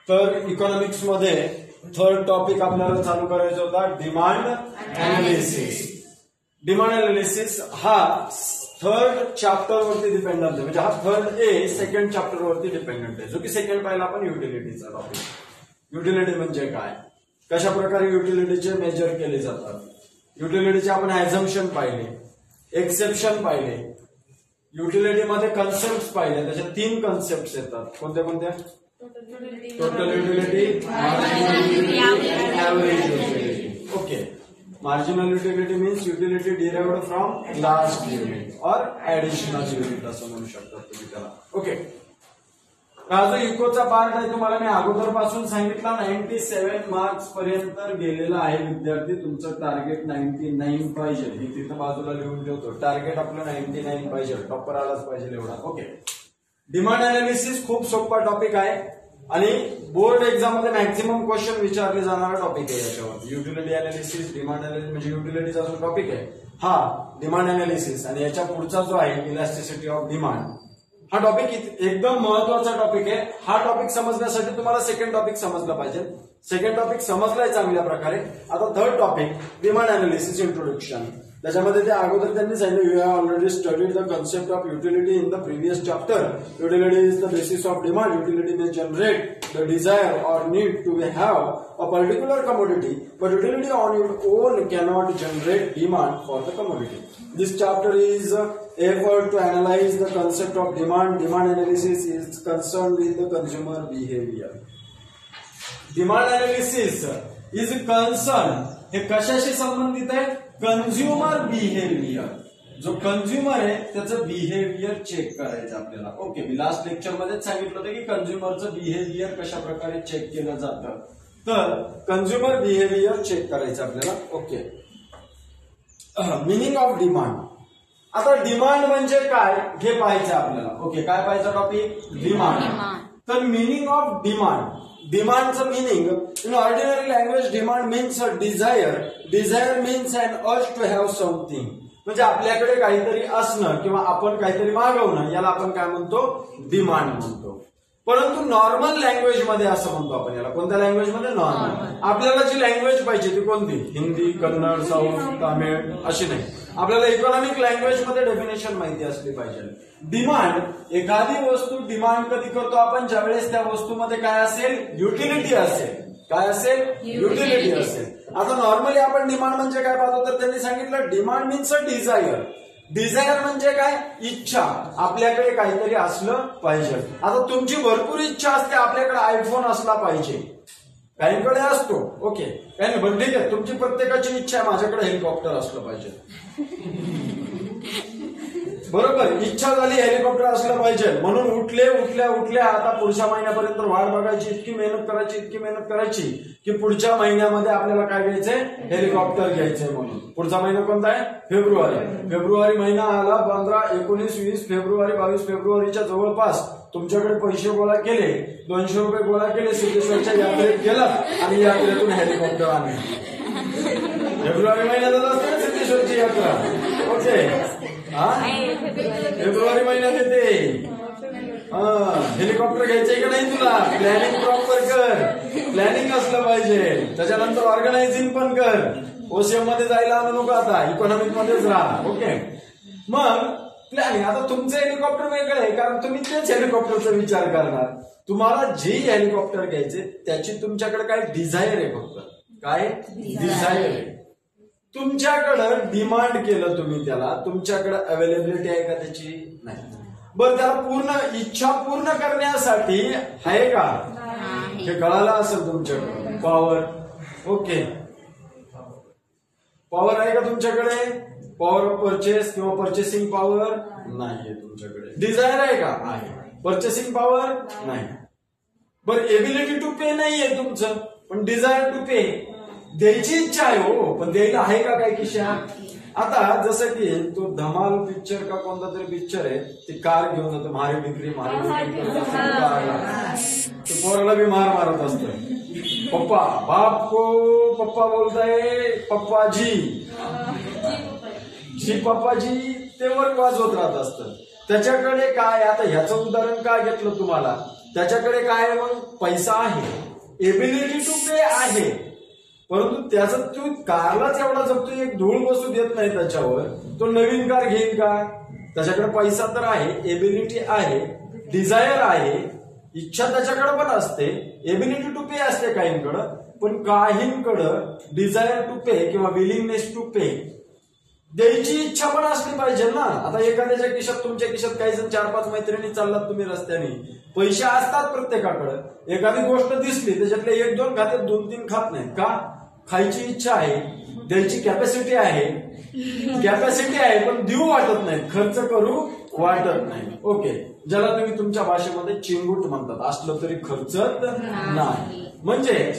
तर इकॉनॉमिक्स मध्ये third topic आपल्याला चालू करायचा होता डिमांड अनालिसिस. डिमांड अनालिसिस हा थर्ड चॅप्टर वरती डिपेंडंट आहे, म्हणजे हा थर्ड ए सेकंड चॅप्टर वरती डिपेंडंट आहे, जो की सेकंड पाहिला आपण युटिलिटीचा टॉपिक. युटिलिटी म्हणजे काय, कशा प्रकारे युटिलिटीचे मेजर केले जातात, युटिलिटीचे आपण ऍझम्पशन पाहिले, एक्सेप्शन पाहिले, युटिलिटीमध्ये कन्सेप्ट पाहिले. त्याच्या 3 कन्सेप्ट येतात. कोणत्या कोणत्या? Total utility, marginal utility, average utility. Okay. Marginal utility means utility derived from last unit और ऍडिशनल युनिट असं म्हणू शकतात तुम्ही त्याला. ओके. हा जो इकोचा पार्ट आहे तुम्हाला मी अगोदर पासून सांगितला 97 मार्क्स पर्यंत गेलेला आहे विद्यार्थी. तुमचं टार्गेट 99 पाहिजे, हे तिथं बाजूला लिहून ठेवतो. टार्गेट आपलं 99 पाहिजे, टॉपर आलाच पाहिजे एवढा. ओके. डिमांड अनालिसिस खूप सोपा टॉपिक आहे आणि बोर्ड एक्झाम मध्ये मॅक्झिमम क्वेश्चन विचारले जाणारा टॉपिक आहे याच्यावर. युटिलिटी अनालिसिस, डिमांड अनालिसिस म्हणजे युटिलिटीचा जो टॉपिक आहे हा डिमांड अनालिसिस, आणि याच्या पुढचा जो आहे इलास्टिसिटी ऑफ डिमांड, हा टॉपिक एकदम महत्वाचा टॉपिक आहे. हा टॉपिक समजण्यासाठी तुम्हाला सेकंड टॉपिक समजला पाहिजे. सेकंड टॉपिक समजलाय चांगल्या प्रकारे. आता third topic demand analysis introduction. त्याच्यामध्ये ते अगोदर त्यांनी सांगितलं you have already studied the concept of utility in the previous chapter. Utility is the basis of demand. Utility may generate the desire or need to have a particular commodity, but utility on its own cannot generate demand for the commodity. This chapter is effort to analyze the concept of demand. Demand analysis is concerned with the consumer behavior. Demand analysis is concerned हे कशाशी संबंधित आहे? Consumer behaviour. जो consumer आहे त्याचं behaviour check करायचं आपल्याला. Okay. मी last lecture मध्येच सांगितलं होतं की कंझ्युमरचं बिहेवियर कशा प्रकारे चेक केलं जातं. तर कंझ्युमर बिहेवियर चेक करायचं आपल्याला. ओके. Meaning of demand. आता डिमांड म्हणजे काय हे पाहायचं आपल्याला. ओके. काय पाहायचं टॉपिक? डिमांड. तर मिनिंग ऑफ डिमांड. डिमांडचं meaning in ordinary language demand means a desire. Desire means an urge to have something. म्हणजे आपल्याकडे काहीतरी असणं किंवा आपण काहीतरी मागवणं, याला आपण काय म्हणतो? डिमांड म्हणतो. परंतु नॉर्मल लँग्वेज मध्ये असं म्हणतो आपण याला. कोणत्या लँग्वेज मध्ये? नॉर्मल. आपल्याला जी लँग्वेज पाहिजे ती कोणती? हिंदी, कन्नड, साऊथ, तामिळ अशी नाही. आपल्याला इकॉनॉमिक लँग्वेज मध्ये डेफिनेशन माहिती असली पाहिजे. डिमांड, एखादी वस्तू डिमांड कधी करतो आपण? ज्यावेळेस त्या वस्तूमध्ये काय असेल? युटिलिटी असेल. काय असेल? युटिलिटी असेल. आता नॉर्मली आपण डिमांड म्हणजे काय पाहतो, तर त्यांनी सांगितलं demand means a desire. Desire म्हणजे काय? इच्छा. आपल्याकडे काहीतरी असलं पाहिजे. आता तुमची भरपूर इच्छा असते आपल्याकडे आयफोन असला पाहिजे, काहींकडे असतो. ओके. काही नाही, पण ठीक आहे, तुमची प्रत्येकाची इच्छा आहे माझ्याकडे हेलिकॉप्टर असलं पाहिजे. बरोबर. इच्छा झाली हेलिकॉप्टर असलं पाहिजे म्हणून उठल्या आता पुढच्या महिन्यापर्यंत वाट बघायची, इतकी मेहनत करायची की पुढच्या महिन्यामध्ये आपल्याला काय घ्यायचंय? हेलिकॉप्टर घ्यायचंय. म्हणून पुढचा महिना कोणता आहे? फेब्रुवारी महिना आला. 15, 19, 20 फेब्रुवारी, 22 फेब्रुवारीच्या जवळपास तुमच्याकडे पैसे गोळा केले, 200 रुपये गोळा केले, सिद्धेश्वरच्या यात्रेत गेलात आणि यात्रेतून हेलिकॉप्टर आणले. फेब्रुवारी महिन्यातच असते सिद्धेश्वरची यात्रा. ओके. फेब्रुवारी महिन्यात येते. हेलिकॉप्टर घ्यायचंय का नाही तुला? प्लॅनिंग प्रॉपर कर. प्लॅनिंग असलं पाहिजे. त्याच्यानंतर ऑर्गनायझिंग पण कर. ओसीएम मध्ये जायला आणू नको, आता इकॉनॉमिक मध्येच राहा. ओके. मग प्लॅनिंग. आता तुमचं हेलिकॉप्टर वेगळं आहे, कारण तुम्ही तेच हेलिकॉप्टरचा विचार करणार. तुम्हाला जे हेलिकॉप्टर घ्यायचे त्याची तुमच्याकडे काय डिझायर आहे? फक्त काय डिझायर आहे. तुमच्याकडं डिमांड केलं तुम्ही त्याला, तुमच्याकडे अवेलेबिलिटी आहे का त्याची? नाही. बरं, त्याला पूर्ण इच्छा पूर्ण करण्यासाठी आहे का? हे कळालं असेल तुमच्याकडे. पॉवर. ओके. पॉवर आहे का तुमच्याकडे? पॉवर ऑफ परचेस किंवा परचेसिंग पॉवर नाहीये तुमच्याकडे. डिझायर आहे का? आहे. परचेसिंग पॉवर नाही. बरं, एबिलिटी टू पे नाहीये तुमचं, पण डिझायर टू पे, द्यायची इच्छा आहे हो, पण द्यायला आहे का काय खिशात? आता जसं की तो धमाल पिक्चर का कोणता तरी पिक्चर आहे, ती कार घेऊन जातो, मारी डिग्री तो पोराला भी मारत असतो. पप्पा, बाप को पप्पा बोलताय पप्पाजी, जी पप्पाजी ते वर वाजवत राहत असतं. त्याच्याकडे काय, आता ह्याचं उदाहरण काय घेतलं तुम्हाला, त्याच्याकडे काय मग पैसा आहे, एबिलिटी टू पे आहे, परंतु त्याचा तो कारलाच एवढा जपतो, एक धूळ बसू देत नाही त्याच्यावर, तो नवीन कार घेईल का? त्याच्याकडे पैसा तर आहे, एबिलिटी आहे, डिझायर आहे, इच्छा त्याच्याकडे पण असते, एबिलिटी टू पे असते काहींकडं, पण काहींकडं डिझायर टू पे किंवा विलिंगनेस टू पे द्यायची इच्छा पण असली पाहिजे ना. आता एखाद्याच्या खिशात, तुमच्या खिशात काही जण 4-5 मैत्रिणी चाललात तुम्ही रस्त्याने, पैसे असतात प्रत्येकाकडे, एखादी गोष्ट दिसली त्याच्यातले 1-2 खात्यात, 2-3 खात नाहीत का? खायची इच्छा आहे, द्यायची कॅपॅसिटी आहे पण देऊ वाटत नाही, खर्च करू वाटत नाही. ओके, ज्याला तुम्ही तुमच्या भाषेमध्ये चिंगूट म्हणतात, असलं तरी खर्चत नाही. म्हणजे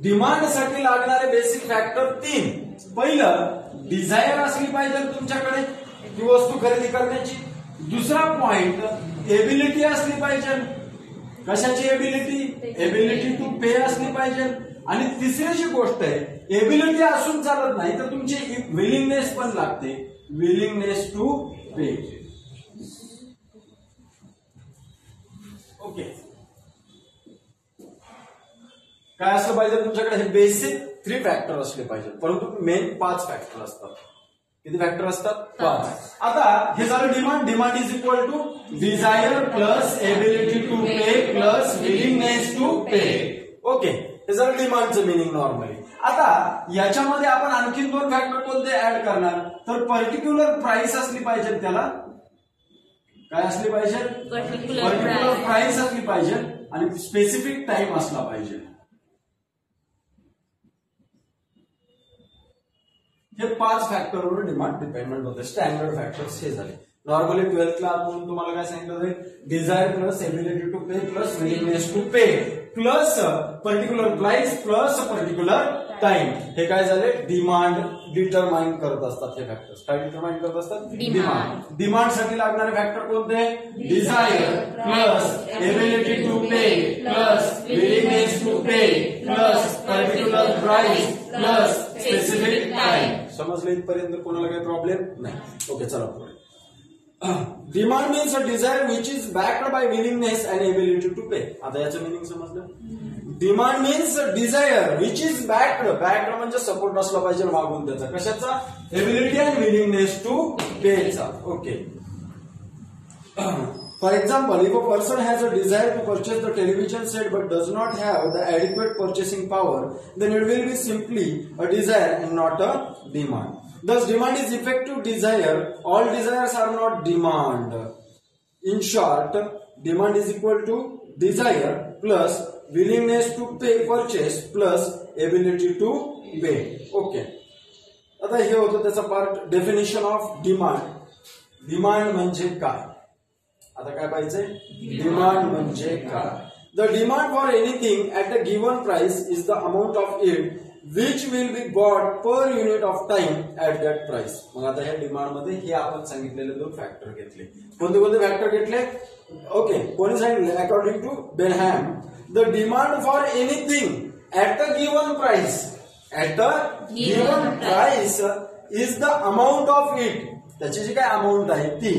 डिमांडसाठी लागणारे बेसिक फॅक्टर 3. पहिलं, डिझायर असली पाहिजे तुमच्याकडे ती वस्तू खरेदी करण्याची. दुसरा पॉइंट, एबिलिटी असली पाहिजे. कशाची एबिलिटी? एबिलिटी टू पे असली पाहिजे. आणि तिसरी जी गोष्ट आहे, एबिलिटी असून चालत नाही, तर तुमची विलिंगनेस पण लागते, विलिंगनेस टू पे. ओके, काय असलं पाहिजे तुमच्याकडे? हे बेसिक 3 फॅक्टर असले पाहिजे, परंतु मेन 5 फॅक्टर असतात. किती फॅक्टर असतात? 5. आता हे झालं demand. Demand is equal to desire plus ability to pay plus willingness to pay. Okay, हे झालं डिमांडचं मिनिंग नॉर्मली. आता याच्यामध्ये आपण आणखीन 2 फॅक्टर कोणते ऍड करणार? तर पर्टिक्युलर प्राइस असली पाहिजे, त्याला काय असली पाहिजे? पर्टिक्युलर प्राइस असली पाहिजे आणि स्पेसिफिक टाइम असला पाहिजे. हे 5 फॅक्टरवर डिमांड डिपेंडंट होते. स्टँडर्ड फॅक्टर्स हे झाले. नॉर्मली 12th ला म्हणून तुम्हाला काय सांगितलं जाईल? Desire plus ability to pay plus willingness to pay plus particular price plus particular time. हे काय झाले? डिमांड डिटरमाइन करत असतात हे फॅक्टर्स. काय डिटरमाइन करत असतात? डिमांड. डिमांडसाठी लागणारे फॅक्टर कोणते? Desire plus ability to pay plus willingness to pay plus particular price plus specific time. समजलं इथपर्यंत? कोणाला काही प्रॉब्लेम नाही? ओके, चला पुढे. Demand means a desire which is backed by willingness and ability to pay. आता याचं मिनिंग समजलं? Demand means desire which is backed. Backed म्हणजे सपोर्ट असला पाहिजे मागून त्याचा. कशाचा? एबिलिटी अँड विलिंगनेस टू पेचा. Okay. For example, if a person has a desire to purchase the television set but does not have the adequate purchasing power, then it will be simply a desire and not a demand. Thus, demand is effective desire. All desires are not demand. In short, demand is equal to desire plus willingness to pay purchase plus ability to pay. Okay. आता हे होतं त्याचा part. Definition of demand. Demand म्हणजे काय? आता काय पाहिजे? Demand म्हणजे काय? The demand for anything at a given price is the amount of it which will be bought per unit of time at that price. मग आता ह्या डिमांड मध्ये हे आपण सांगितलेले 2 फॅक्टर घेतले. कोणते कोणते फॅक्टर घेतले? ओके, कोणी सांगितले? According to Benham, the demand for anything at a given price, at a given price is the amount of it. त्याची जी काय अमाऊंट आहे ती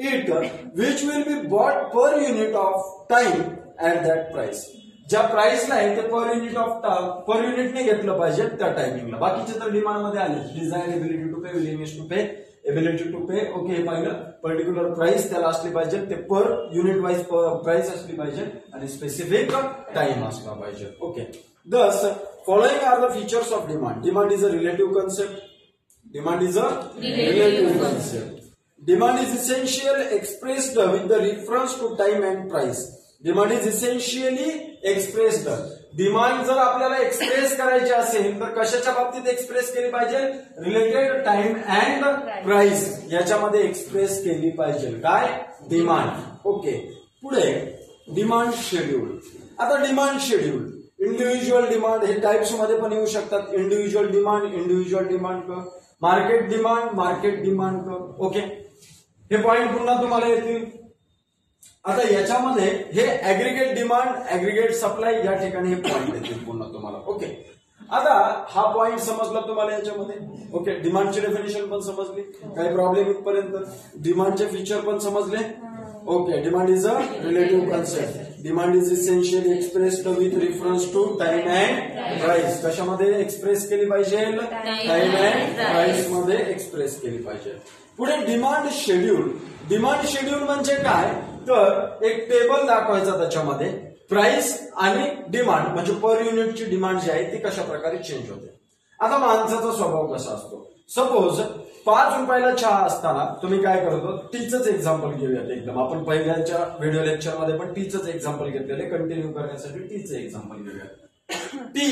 it which will be bought per unit of time at that price. ज्या प्राइसला आहे ते पर युनिटने घेतलं पाहिजे त्या टायमिंगला. बाकीचे तर डिमांड मध्ये आले. Desire, ability to pay, willingness to pay, ability to pay. Okay, हे पाहिलं. पर्टिक्युलर प्राइस त्याला असली पाहिजे, ते पर युनिट वाईज प्राइस असली पाहिजे आणि स्पेसिफिक टाइम असला पाहिजे. Okay. Thus following are the features of demand. Demand is a relative concept. Demand is a relative concept. Demand is essential expressed with the reference to time and price. Demand is essentially expressed. Demand जर आपल्याला express करायची असेल तर कशाच्या बाबतीत express केली पाहिजे? Related time and price याच्यामध्ये एक्सप्रेस केली पाहिजे. काय? डिमांड. ओके, पुढे डिमांड शेड्यूल. आता डिमांड शेड्यूल, इंडिव्हिज्युअल डिमांड हे टाइप्स मध्ये पण येऊ शकतात. Individual demand market demand. Okay, हे पॉइंट पुन्हा तुम्हाला येतील. आता याच्यामध्ये हे ऍग्रिगेट डिमांड, ऍग्रिगेट सप्लाय या ठिकाणी हे पॉइंट येतील पुन्हा तुम्हाला. ओके, आता हा पॉइंट समजला तुम्हाला याच्यामध्ये. ओके, डिमांडची डेफिनेशन पण समजली, काही प्रॉब्लेम इथपर्यंत. डिमांडचे फीचर पण समजले. Okay, demand is a relative concept. Demand is essentially expressed with reference to time and price. कशामध्ये एक्सप्रेस केली पाहिजे? टाइम अँड प्राइस मध्ये एक्सप्रेस केली पाहिजे. पुढे डिमांड शेड्यूल. डिमांड शेड्यूल म्हणजे काय? तर एक टेबल दाखवायचा त्याच्यामध्ये प्राइस आणि डिमांड म्हणजे पर युनिटची डिमांड जी आहे ती कशा प्रकारे चेंज होते. आता माणसाचा स्वभाव कसा असतो. सपोज 5 रुपयाला चहा असताना तुम्ही काय करतो, टीचंच एक्झाम्पल घेऊयात. एकदम आपण पहिल्याच्या व्हिडिओ लेक्चर मध्ये पण टीचंच एक्झाम्पल घेतलेले, कंटिन्यू करण्यासाठी टीचं एक्झाम्पल घेऊयात. टी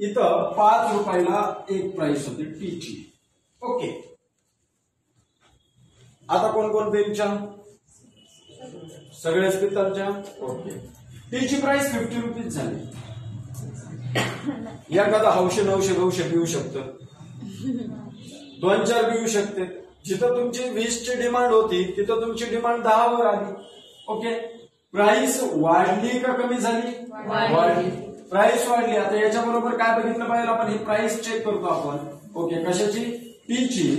इथं 5 रुपयाला एक प्राइस होती टीची. ओके, आता कोण कोण पेनच्या? सगळेच पितलच्या. ओके, टीची प्राइस 50 रुपीज झाली. एखादा हौशे 900 900 पिऊ शकतं, 2-4 पिऊ शकते. जिथं तुमची 20 ची डिमांड होती तिथं तुमची डिमांड 10 वर आली. ओके, प्राइस वाढली का कमी झाली? वाढली. प्राइस वाढली. आता याच्याबरोबर काय बघितलं पाहिजे आपण? ही प्राइस चेक करतो आपण. ओके, कशाची? टीची.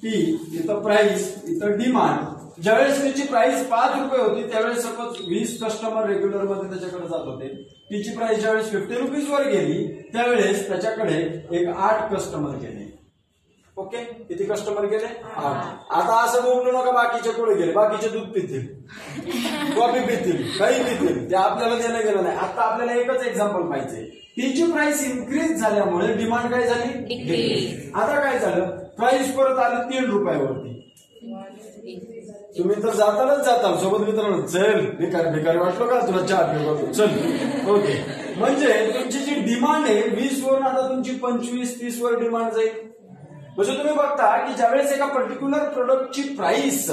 टी इथं प्राइस, इथं डिमांड. ज्यावेळेस त्याची प्राइस 5 रुपये होती त्यावेळेस सपोज 20 कस्टमर रेग्युलर मध्ये त्याच्याकडे जात होते. तिची प्राइस ज्यावेळेस 50 रुपीज वर गेली त्यावेळेस त्याच्याकडे एक 8 कस्टमर गेले. ओके, किती कस्टमर गेले? 8. आता असं बोलू नका बाकीचे कुठे गेले. बाकीचे दूध पितील, कॉफी पितील, काही पितील, ते आपल्याला देणं गेलं नाही. आता आपल्याला एकच एक्झाम्पल पाहिजे. टीची प्राइस इन्क्रीज झाल्यामुळे डिमांड काय झाली? आता काय झालं? प्राइस परत आली 3 रुपयावरती. तुम्ही तर जाताल सोबत मित्रांनो, चल भिकारी वाटलो का तुला चहा पिऊ, चल. ओके, म्हणजे तुमची जी डिमांड आहे 20 वरून आता तुमची 25-30 वर डिमांड जाईल. म्हणजे तुम्ही बघता की ज्यावेळेस एका पर्टिक्युलर प्रोडक्टची प्राइस,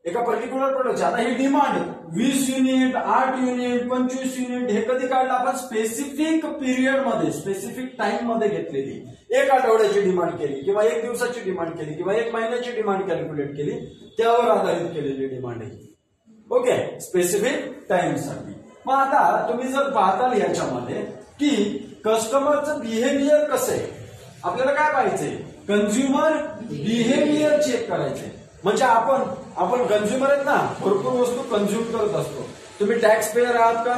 एका पर्टिक्युलर प्रोडक्टची, आता ही डिमांड 20 युनिट, 8 युनिट, 25 युनिट हे कधी काढलं आपण? स्पेसिफिक पिरियड मध्ये, स्पेसिफिक टाइम मध्ये घेतलेली. 1 आठवड्याची डिमांड केली किंवा 1 दिवसाची डिमांड केली किंवा 1 महिन्याची डिमांड कॅल्क्युलेट केली, त्यावर आधारित केलेली डिमांड आहे. ओके, स्पेसिफिक टाइम साठी. मग आता तुम्ही जर पाहताल याच्यामध्ये की कस्टमरचं बिहेवियर कसं आहे, आपल्याला काय पाहिजे? कन्झ्युमर बिहेवियर चेक करायचे. म्हणजे आपण कन्झ्युमर आहेत ना, भरपूर वस्तू कन्झ्युम करत असतो. तुम्ही टॅक्स पेयर आहात का?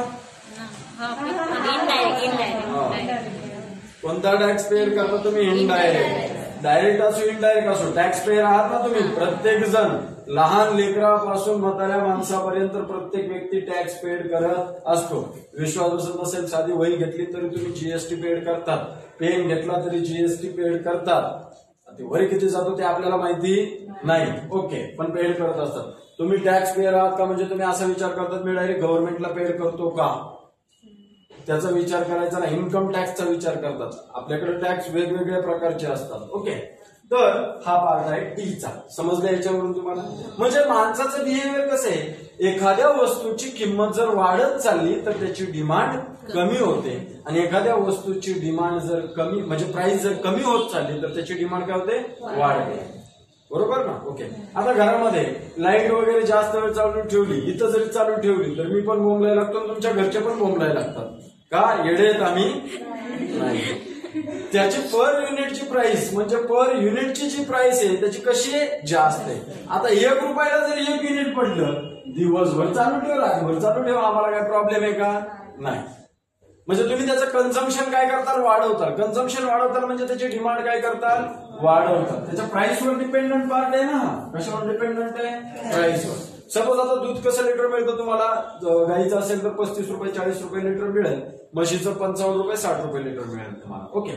कोणता टॅक्स पेयर करता तुम्ही? इनडायरेक्ट. डायरेक्ट असो इनडायरेक्ट असो टॅक्स पेयर आहात ना तुम्ही. प्रत्येक जण, लहान लेकरापासून म्हाताऱ्या माणसापर्यंत प्रत्येक व्यक्ती टॅक्स पेड करत असतो. विश्वास बसत नसेल, साधी वही घेतली तरी तुम्ही जीएसटी पेड करतात, पेन घेतला तरी जीएसटी पेड करतात. ते वरी किती जातो ते आपल्याला माहिती नाही. ओके, पण पेड करत असतात. तुम्ही टॅक्स पेयर आहात का? म्हणजे तुम्ही असा विचार करतात मी डायरेक्ट गव्हर्नमेंटला पेड करतो का, त्याचा विचार करायचा नाही. इन्कम टॅक्सचा विचार करतात. आपल्याकडे टॅक्स वेगवेगळ्या प्रकारचे असतात. ओके, तर हा पार्ट आहे टीचा. समजलं याच्यावरून तुम्हाला? म्हणजे माणसाचं बिहेवियर कसं आहे, एखाद्या वस्तूची किंमत जर वाढत चालली तर त्याची डिमांड कमी होते आणि एखाद्या वस्तूची डिमांड जर कमी, म्हणजे प्राइस जर कमी होत चालली तर त्याची डिमांड काय होते? वाढते. बरोबर ना? ओके, आता घरामध्ये लाईट वगैरे जास्त वेळ चालू ठेवली, इथं जरी चालू ठेवली तर मी पण बोंबलायला लागतो, तुमच्या घरचे पण बोंबलायला लागतात. का? येडे आहेत आम्ही नाही. त्याची पर युनिटची प्राइस, म्हणजे पर युनिटची जी प्राइस आहे त्याची कशी आहे? जास्त आहे. आता 1 रुपयाला जर 1 युनिट पडलं, दिवसभर चालू ठेव, रातभर चालू ठेव, आम्हाला काय प्रॉब्लेम आहे का? नाही. म्हणजे तुम्ही त्याचं कन्झम्पशन काय करताल? वाढवताल. कन्झम्पशन वाढवताल म्हणजे त्याची डिमांड काय करताल? वाढवतात. त्याच्या प्राइसवर डिपेंडंट पार्ट आहे ना. कशावर डिपेंडंट आहे? प्राइसवर. सपोज आता दूध कसं लिटर मिळतं तुम्हाला? गाईचं असेल तर 35 रुपये 40 रुपये लिटर मिळेल, म्हशीचं 55 रुपये 60 रुपये लिटर मिळेल तुम्हाला. ओके,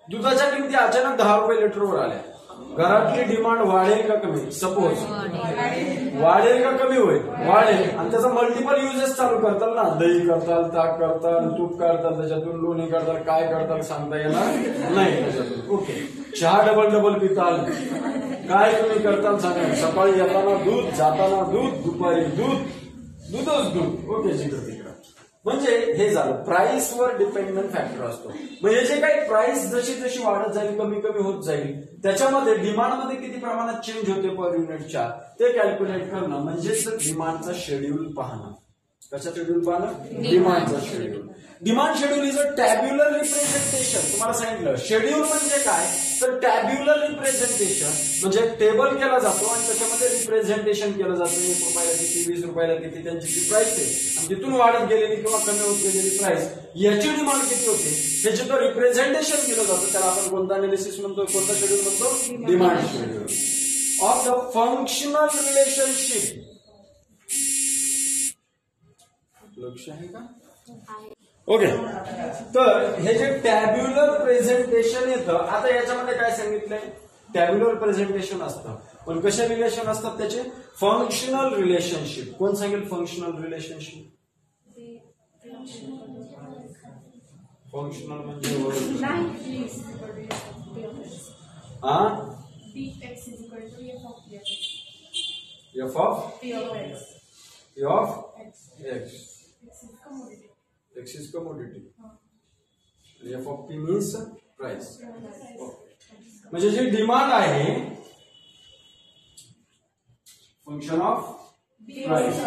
दुधाच्या किमती अचानक 10 रुपये लिटरवर आल्या, घरातली डिमांड वाढेल का कमी? सपोज वाढेल का कमी होईल? वाढेल. आणि त्याचा मल्टिपल युजेस चालू करताल ना, दही करताल, ताक करताल, तूप करताल, त्याच्यातून लोणी करताल, काय करताल सांगता येणार नाही त्याच्यातून. ओके, चहा डबल पिताल, काय तुम्ही करताल सांगा. सकाळी येताना दूध, जाताना दूध, दुपारी दूधच दूध. ओके, जिकडे तिकडे. म्हणजे हे झालं प्राइसवर डिपेंडंट फॅक्टर असतो. म्हणजे जे काही प्राइस जशी जशी वाढत जाईल, कमी कमी होत जाईल, त्याच्यामध्ये डिमांडमध्ये किती प्रमाणात चेंज होते पर युनिटच्या ते कॅल्क्युलेट करणं म्हणजेच डिमांडचा शेड्यूल पाहणं. कशा शेड्यूल पाहणं? डिमांडचं schedule. Demand schedule is a tabular representation. तुम्हाला सांगितलं शेड्यूल म्हणजे काय, तर टॅब्युलर रिप्रेझेंटेशन म्हणजे टेबल केला जातो आणि त्याच्यामध्ये रिप्रेझेंटेशन केलं जातं. 1 रुपयाला किती, 20 रुपयाला किती त्यांची ती प्राइस आहे आणि तिथून वाढत गेलेली किंवा कमी होत गेलेली प्राइस, याची डिमांड किती होते त्याचे तो रिप्रेझेंटेशन केलं जातं. त्याला आपण कोणता अनालिसिस म्हणतो, कोणता शेड्यूल म्हणतो? Demand schedule of the functional relationship. लक्ष आहे का? ओके. तर हे जे टॅब्युलर प्रेझेंटेशन येतं, आता याच्यामध्ये काय सांगितलंय, टॅब्युलर प्रेझेंटेशन असतं पण कसे रिलेशन असतात त्याचे? Functional relationship. कोण सांगेल फंक्शनल रिलेशनशिप? फंक्शनल म्हणजे F of x. X is commodity. F of P means price. म्हणजे जी डिमांड आहे function of price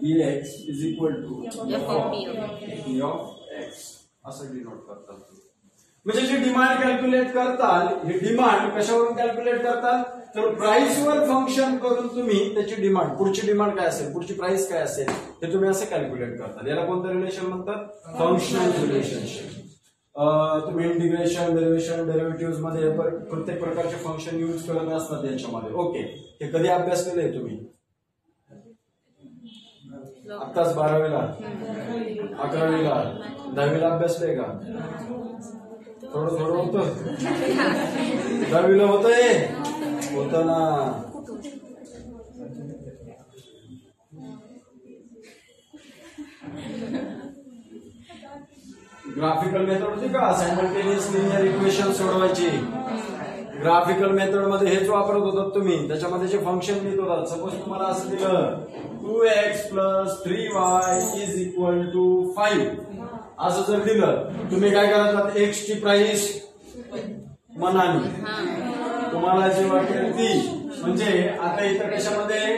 Bx is equal to F of P of X असं डिनोट करतात. म्हणजे जी डिमांड कॅल्क्युलेट करताल, ही demand कशावरून calculate करताल, तर प्राइस वर फंक्शन करून तुम्ही त्याची डिमांड, पुढची डिमांड काय असेल, पुढची प्राइस काय असेल ते तुम्ही असं कॅल्क्युलेट करताल. याला कोणतं रिलेशन म्हणतात? Functional relationship. तुम्ही इंटिग्रेशन, डेरिव्हेटिव्ह मध्ये प्रत्येक प्रकारचे फंक्शन युज करत असतात याच्यामध्ये. ओके. हे कधी अभ्यास केलंय तुम्ही? आत्ताच 12वीला, 11वीला, 10वीला अभ्यासलंय का? थोडं थोडं होतं. 10वीला होतंय, होतं ना. ग्राफिकल मेथड होती का? सायमल्टेनियस लिनियर इक्वेशन सोडवायची. ग्राफिकल मेथड मध्ये हेच वापरत होतात तुम्ही. त्याच्यामध्ये जे फंक्शन लिहित होतात, सपोज तुम्हाला असं दिलं 2x + 3y = 5 असं जर दिलं, तुम्ही काय करतात? एक्स ची प्राइस मनाने तुम्हाला जी वाटेल ती. म्हणजे आता इथं कशामध्ये?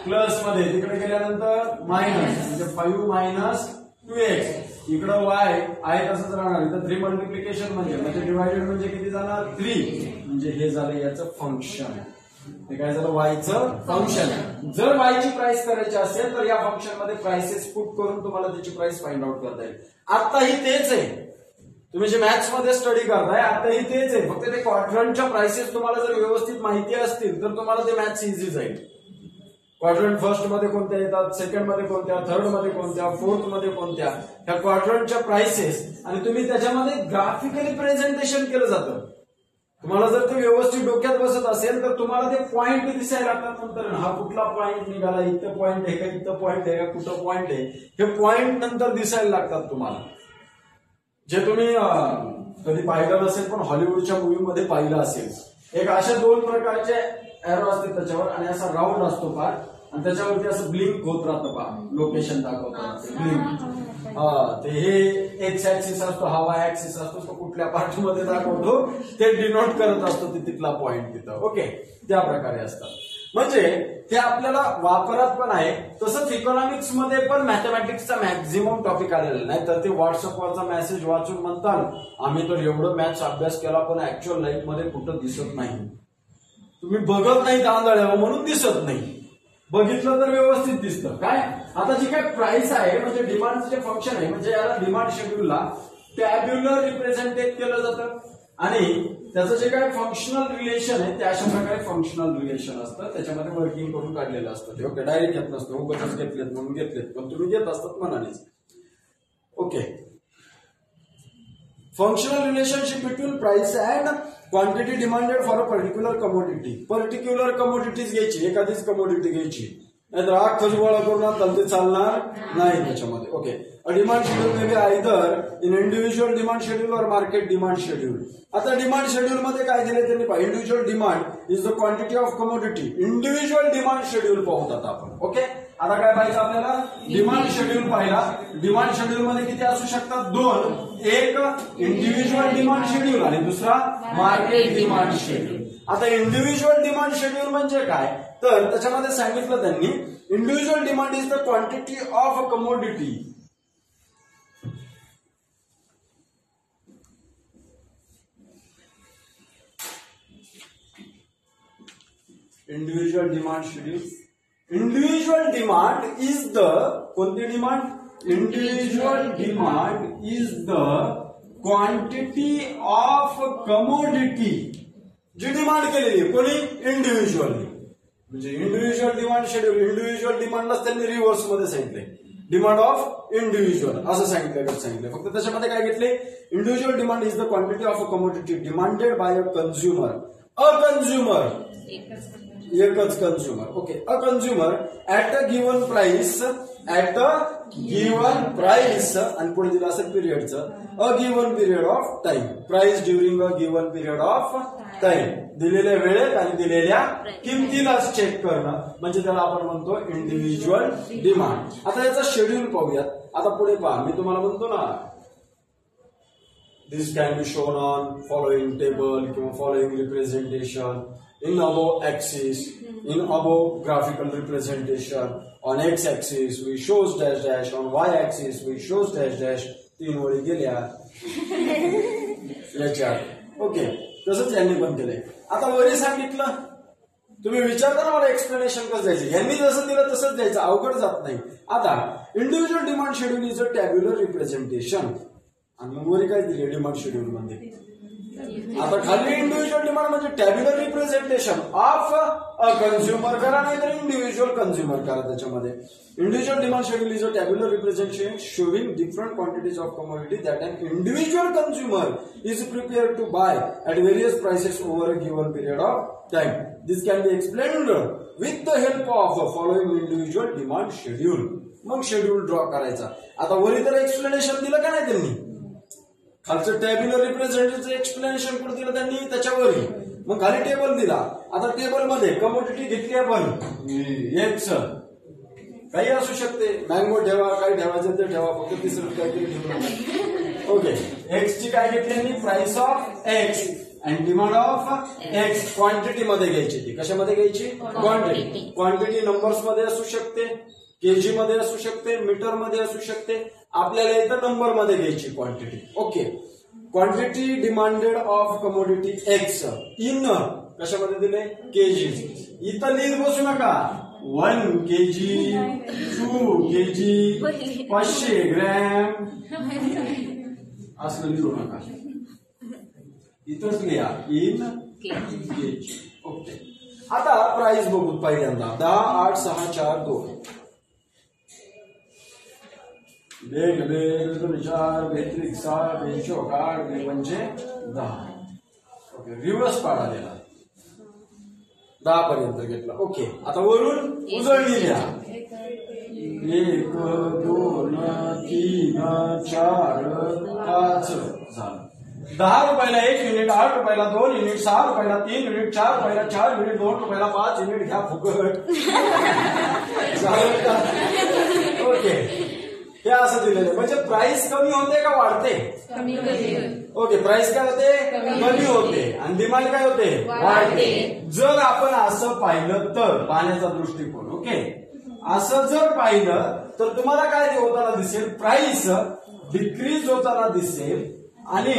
प्लस मध्ये, तिकडे गेल्यानंतर मायनस, म्हणजे 5 - 2x. इकडं y आहे तसंच राहणार. इथं 3 मल्टिप्लिकेशन म्हणजे डिवायडेड म्हणजे किती जाणार? 3. म्हणजे हे झालं याचं फंक्शन. ते काय झालं? वायचं फंक्शन. जर वायची प्राइस करायची असेल तर या फंक्शन मध्ये प्राइसेस पुट करून तुम्हाला त्याची प्राइस फाइंड आउट करता येईल. आताही तेच आहे. तुम्ही जे मॅथ्स मध्ये स्टडी करताय आताही तेच आहे. फक्त ते क्वाड्रंटच्या प्राइसेस तुम्हाला जर व्यवस्थित माहिती असतील तर तुम्हाला ते मॅथ्स इझी जाईल. क्वाड्रंट फर्स्ट मध्ये कोणत्या येतात, सेकंड मध्ये कोणत्या, थर्ड मध्ये कोणत्या, फोर्थ मध्ये कोणत्या, ह्या क्वाड्रंटच्या प्राइसेस आणि तुम्ही त्याच्यामध्ये ग्राफिकली प्रेझेंटेशन केलं जातं. तुम्हाला जर ते व्यवस्थित डोक्यात बसत असेल तर तुम्हाला ते पॉइंट दिसायला लागतात. नंतर हा कुठला पॉइंट निघाला, इथं पॉइंट आहे का, इथं पॉइंट आहे का, कुठं पॉइंट आहे, हे पॉइंट नंतर दिसायला लागतात तुम्हाला. जे तुम्ही कधी पाहिलं नसेल पण हॉलिवूडच्या मूवीमध्ये पाहिलं असेल. एक अशा 2 प्रकारचे एरो असते त्याच्यावर आणि असा राऊंड असतो पार्ट आणि त्याच्यावरती असं ब्लिंक होत राहतं पहा, लोकेशन दाखवतात ब्लिंक. ते हे एक्स ऍक्सिस असतो, हा वाय ऍक्सिस असतो, तो कुठल्या पार्ट मध्ये दाखवतो ते डिनोट करत असतो तिथला पॉइंट तिथं. ओके. त्या प्रकारे असतात. म्हणजे ते आपल्याला वापरात पण आहे. तसंच इकॉनॉमिक्स मध्ये पण मॅथमॅटिक्सचा मॅक्झिमम टॉपिक आलेला नाही. तर ते व्हॉट्सअपवरचा मेसेज वाचून म्हणतात आम्ही तर एवढं मॅथ्स अभ्यास केला पण ऍक्च्युअल लाईफ मध्ये कुठं दिसत नाही. तुम्ही बघत नाही तांदळ्यावर म्हणून दिसत नाही, बघितलं तर व्यवस्थित दिसतं. काय आता जी काय प्राइस आहे म्हणजे डिमांडचं जे फंक्शन आहे म्हणजे याला डिमांड शेड्यूलला टॅब्युलर रिप्रेझेंटेट केलं जातं आणि त्याचं जे काय फंक्शनल रिलेशन आहे ते अशा प्रकारे फंक्शनल रिलेशन असतं. त्याच्यामध्ये वर्किंग करून काढलेलं असतं ते. ओके. डायरेक्ट घेत नसतं, उगाच घेतलेत म्हणून घेतलेत, पण तुम्ही घेत असतात मनानेच. Okay. Functional relationship between price and quantity demanded for a particular commodity. Particular commodities घ्यायची, एखादीच कमोडिटी घ्यायची, नाहीतर आग खजूवाळा करून आता ते चालणार नाही त्याच्यामध्ये. Okay. A demand schedule may be either in individual demand schedule और मार्केट डिमांड शेड्यूल. आता डिमांड शेड्यूल मध्ये काय दिले त्यांनी पहा, individual demand is the quantity of commodity. Individual demand schedule पाहतात आपण. ओके. आता काय पाहिजे आपल्याला? डिमांड शेड्यूल पाहिला. डिमांड शेड्यूल मध्ये किती असू शकतात? 2. एक इंडिव्हिज्युअल डिमांड शेड्यूल आणि दुसरा मार्केट डिमांड शेड्यूल. आता इंडिव्हिज्युअल डिमांड शेड्यूल म्हणजे काय, तर त्याच्यामध्ये सांगितलं त्यांनी individual demand is the quantity of a commodity. Individual demand schedule. Individual demand is the कोणती demand? Individual demand is the quantity of commodity जी डिमांड केलेली आहे कोणी? इंडिव्हिज्युअली. म्हणजे इंडिव्हिज्युअल डिमांड शेड्यूल, इंडिव्हिज्युअल डिमांडलाच त्यांनी रिव्हर्स मध्ये सांगितले, डिमांड ऑफ इंडिव्हिज्युअल असं सांगितलं. फक्त त्याच्यामध्ये काय घेतले? Individual demand is the quantity of a commodity demanded by a consumer. A consumer एकच consumer. Okay. A consumer at a given price, at a given price आणि पुढे दिलं असेल पिरियडचं, a given period of time. Price during a given period of time. दिलेल्या वेळेत आणि दिलेल्या किमतीलाच चेक करणं म्हणजे त्याला आपण म्हणतो इंडिव्हिज्युअल डिमांड. आता याचा शेड्यूल पाहूयात. आता पुढे पहा, मी तुम्हाला म्हणतो ना this can be shown on following table किंवा following representation in above axis, in above graphical representation. On x axis we shows dash dash, on y axis we shows dash dash. 3 ओळी गेल्या याच्यात. ओके. तसंच यांनी पण केलंय. आता वरी सांगितलं, तुम्ही विचारता ना मला एक्सप्लेनेशन कसं द्यायचं, यांनी जसं दिलं तसंच द्यायचं, अवघड जात नाही. आता individual demand schedule is a tabular representation. आणि मग वरी काय दिले डिमांड शेड्यूल मध्ये? आता खाली इंडिव्हिज्युअल डिमांड म्हणजे tabular representation of a consumer करा, नाहीतर इंडिव्हिज्युअल कंझ्युमर करा. त्याच्यामध्ये individual demand schedule is a tabular representation showing different quantities of commodity that an individual consumer is prepared to buy at various prices over a given period of time. This can be explained with the help of following individual demand schedule. मग schedule draw करायचा. आता वरी तर explanation दिलं का नाही त्यांनी? खालचं tabular रिप्रेझेंटेटिव्हचं explanation कुठं दिलं त्यांनी? त्याच्यावरही. मग खाली टेबल दिला. आता टेबलमध्ये कमोडिटी घेतली आपण एक्स, काही असू शकते, मँगो ठेवा, काय ठेवायचं ते ठेवा, फक्त तिसरं काहीतरी ठेवू. ओके. एक्सची काय घेतली यांनी? Price of x and demand of x. Quantity मध्ये घ्यायची. ती कशामध्ये घ्यायची? क्वांटिटी. क्वांटिटी नंबर्स मध्ये असू शकते, केजी मध्ये असू शकते, मीटर मध्ये असू शकते. आपल्याला इथं नंबर मध्ये घ्यायची quantity. Okay. Quantity demanded of commodity x in कशामध्ये दिले? केजी. इथं लिहित बसू नका. 1 केजी, 2 केजी, 500 ग्रॅम असं लिहू नका. इथंच लिहा इन केजी. ओके. आता प्राइस बघू पहिल्यांदा. 10, 8, 6, 4, 2. बेग 4 बेत्रिक 6 बेचोक 8 म्हणजे 10. ओके. रिव्हर्स पाडा दिला, 10 पर्यंत घेतला. ओके. आता वरून उजळणी द्या. 1 2 3 4 5 झालं. 10 रुपयाला 1 युनिट, 8 रुपयाला 2 युनिट, 6 रुपयाला 3 युनिट, 4 रुपयाला 4 युनिट, 2 रुपयाला 5 युनिट घ्या फुकट. ओके. हे असं दिलेलं म्हणजे प्राइस कमी होते का वाढते? ओके. प्राइस काय होते? कमी होते. आणि डिमांड काय होते? वाढते. जर आपण असं पाहिलं तर पाहण्याचा दृष्टिकोन. ओके. असं जर पाहिलं तर तुम्हाला काय होताना दिसेल? प्राइस डिक्रीज होताना दिसेल आणि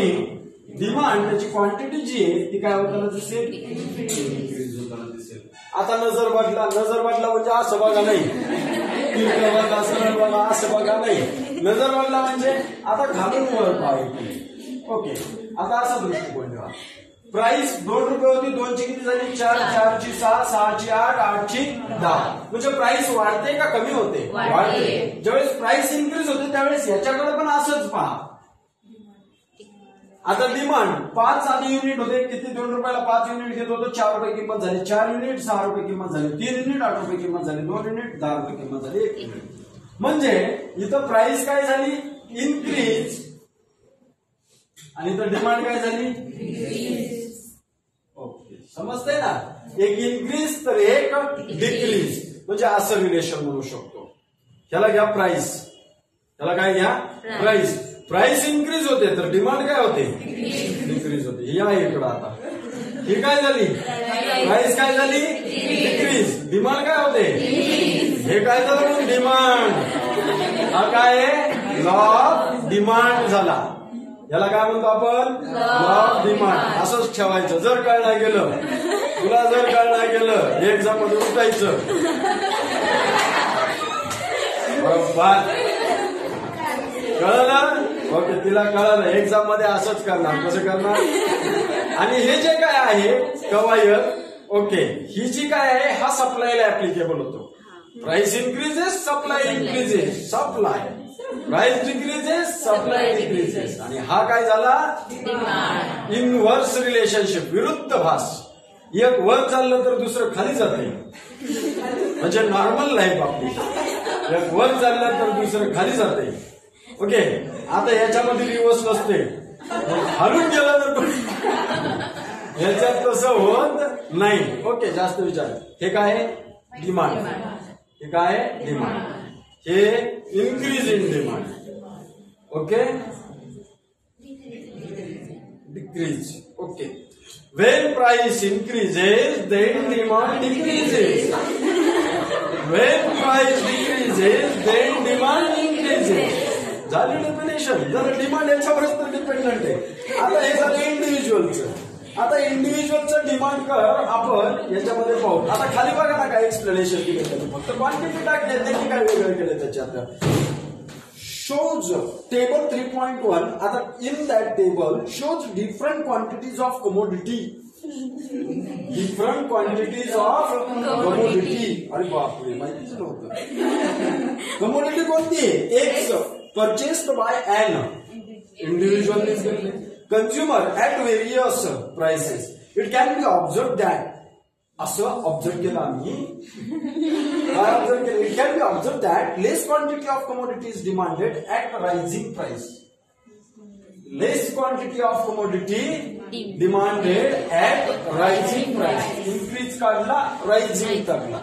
डिमांड त्याची क्वांटिटी जी आहे ती काय होताना दिसेल? डिक्रीज होताना दिसेल. आता नजर बदला म्हणजे असं बघा नाही, असं बघा नाही. नजर बदला म्हणजे आता घालून वर पाहिजे. ओके. आता असा दृष्टिकोन ठेवा. प्राइस 2 रुपये होती, 2 ची किती झाली? 4, 4 ची 6, 6 ची 8, 8 ची 10. म्हणजे प्राइस वाढते का कमी होते? वाढते. ज्यावेळेस प्राइस इन्क्रीज होते त्यावेळेस याच्याकडे पण असंच पहा. आता डिमांड 5 आधी युनिट होते, किती? 2 रुपयाला 5 युनिट घेत होतो, 4 रुपये किंमत झाली. 4 युनिट 6 रुपये किंमत झाली. 3 युनिट 8 रुपये किंमत झाली. 2 युनिट 10 रुपये किंमत झाली. 1 युनिट म्हणजे इथं प्राइस काय झाली? इन्क्रीज. आणि इथं डिमांड काय झाली? ओके. समजतंय ना? एक इन्क्रीज तर एक डिक्रीज. म्हणजे असं रिलेशन म्हणू शकतो. ह्याला घ्या प्राइस, ह्याला काय घ्या? प्राइस. प्राइस इन्क्रीज होते तर डिमांड काय होते? डिक्रीज होते. या इकडं आता ही काय झाली? प्राइस काय झाली? डिक्रीज. डिमांड काय होते? हे काय झालं? डिमांड. हा काय आहे? लॉ ऑफ डिमांड झाला. याला काय म्हणतो आपण? Law of demand. असंच ठेवायचं. जर कळलं गेलं, तुला जर कळलं गेलं, एक्झाम मध्ये उठायचं बरोबर. कळलं? ओके, तिला कळलं. एक्झाम मध्ये असंच करणार. कसं करणार? आणि हे जे काय आहे कवायत, ओके, ही जी काय आहे हा सप्लायला ऍप्लिकेबल होतो. Price increases, supply increases. Supply, price decreases, supply decreases. आणि हा काय झाला? इनव्हर्स रिलेशनशिप, विरुद्ध भास. एक वर चाललं तर दुसरं खाली जाते, म्हणजे नॉर्मल लाईफ आपली. एक वर चाललं तर दुसरं खाली जाते. ओके, आता याच्यामध्ये रिवर्स नसते. हलून गेला तर ह्याच्यात तसं होत नाही. ओके, जास्त विचार. हे काय आहे? डिमांड. हे काय आहे? डिमांड. हे increase in demand. Okay, decrease. Okay, when price increases then demand decreases. When price decreases then demand increases. झाली डेफिनेशन. जर डिमांड याच्यावरच तर डिपेंडंट आहे. आता हे झालं इंडिव्हिज्युअलचं. आता इंडिव्हिज्युअलचं डिमांड कर आपण याच्यामध्ये पाहू. आता खाली बघा ना काय एक्सप्लेनेशन केलं त्याने. फक्त क्वांटिटी टाकली, त्यांनी काय वेगळं केलं त्याच्यात. shows table 3.1. आता in that table shows different quantities of commodity. Different quantities of commodity. अरे बापरे, माहितीच नव्हतं. कमोडिटी कोणती आहे? X purchased by an individual consumer at various prices. It can be observed that असं ऑब्झर्व केलं आम्ही. काय ऑब्झर्व केलं? It can be observe that less quantity of commodity is demanded at rising price. Less quantity of commodity demanded at rising price. Increase काढला, rising काढला.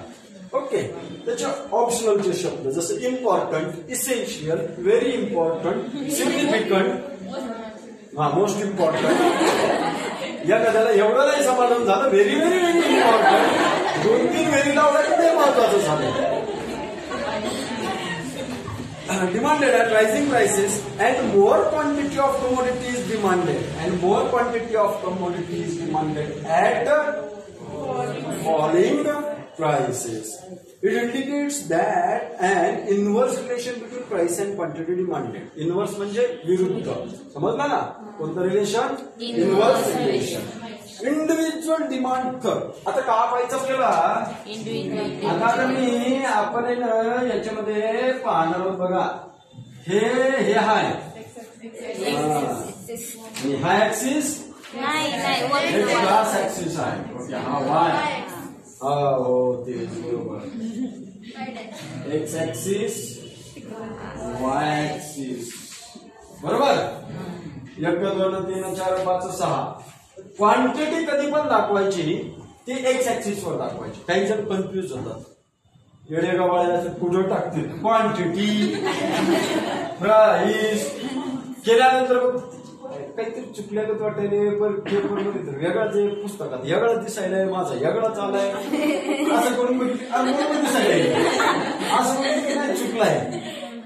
Okay, त्याच्या ऑप्शनलचे शब्द जसं important, essential, very important, significant, most important. या कथाला एवढं नाही समाधान झालं. Very very very important. 2-3 very लावला की ते महत्वाचं झालं. Demanded at rising prices and more quantity of commodity is demanded. And more quantity of commodity is demanded at falling prices. It indicates that an inverse relation between price and quantity demanded. Inverse म्हणजे विरुद्ध. समजलं ना? कोणतं relation? Inverse relation. Individual demand कर. आता का पाहायचं आपल्याला? आता मी आपण याच्यामध्ये पाहणार आहोत. बघा, हे हाय, हा ऍक्सिस, हे क्लास ऍक्सिस आहे. ओके, हा वाय. हो, तेच बरोबर. एक्स ऍक्सिस, वाय ऍक्सिस, बरोबर. 1, 2, 3, 4, 5, 6. क्वांटिटी कधी पण दाखवायची ती एक्स ऍक्सिस वर दाखवायची. काही जण कन्फ्युज होतात. येडे गवाळ्या कुठं टाकतील क्वांटिटी, प्राइस केल्यानंतर काहीतरी चुकल्यागत वाटायले. पण पेपर मध्ये वेगळाच पुस्तकात वेगळाच दिसायलाय, माझा वेगळाच आलाय. असं करून दिसायला असं काय चुकलाय.